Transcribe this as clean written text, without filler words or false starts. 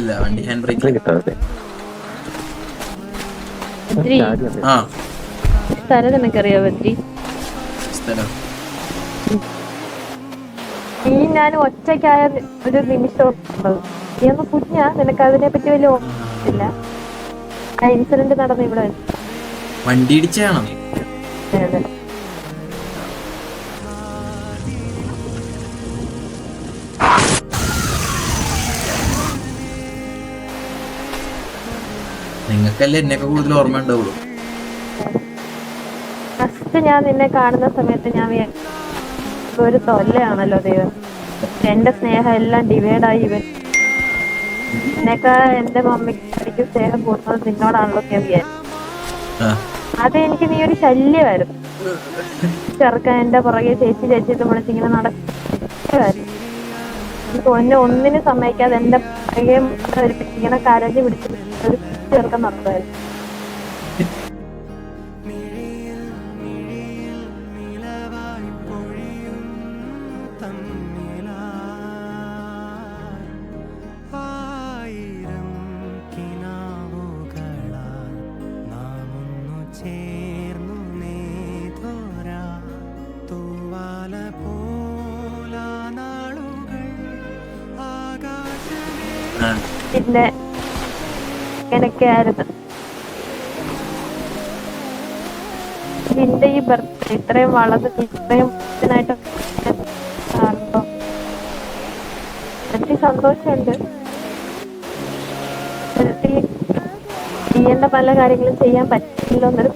ഇല്ല വണ്ടി hand brake കിട്ടാതെ ബദ്രി, ആ സ്ഥലം നിനക്കറിയോ ബദ്രി? സ്ഥലം നീ ഞാൻ ഒറ്റയ്ക്കായ ഒരു നിമിഷം ഉള്ളത്. നീ ഒന്ന് കുഞ്ഞാ, നിനക്ക് അതിനെ പറ്റി വലിയ ഓർമ്മയില്ല. ആ ഇൻസിഡന്റ് നടന്നു ഇവിടെ വെച്ച്. വണ്ടി ഇടിച്ചാണോ? അതെ. നിങ്ങൾക്കല്ലേ എന്നെയൊക്കെ കൂടുതൽ ഓർമ്മ ഉണ്ടാവുള്ളൂ. ഫസ്റ്റ് ഞാൻ നിന്നെ കാണുന്ന സമയത്ത് ഞാൻ ഒരു തൊല്ലയാണല്ലോ ദൈവം, എന്റെ സ്നേഹം എല്ലാം ഡിവൈഡായി ഇവൻ. എന്നേക്കാ എന്റെ മമ്മിക്ക് സ്നേഹം കൂടുന്നത് നിന്നോടാണല്ലോ ഞാൻ വിചാരിച്ചു. അത് എനിക്ക് നീ ഒരു ശല്യമായിരുന്നു. ചെറുക്കൻ എന്റെ പുറകെ ചേച്ചി ചേച്ചി എന്ന് വിളിച്ചിങ്ങനെ നടക്കുമായിരുന്നു. എന്നെ ഒന്നിനും സമ്മതിക്കാതെ എന്റെ പുറകെ ഇങ്ങനെ കരഞ്ഞു പിടിച്ച് ഒരു ചെറുക്കൻ നടക്കുമായിരുന്നു. പിന്നെ ഇങ്ങനെയൊക്കെയായിരുന്നു നിന്റെ ഈ ബർത്ത്ഡേ. ഇത്രയും വളർന്ന് ഇത്രയും ഇതിനായിട്ട് കാണുമ്പോ എനിക്ക് സന്തോഷമുണ്ട്. നീ എന്റെ പല കാര്യങ്ങളും ചെയ്യാൻ പറ്റില്ലോ എന്നൊരു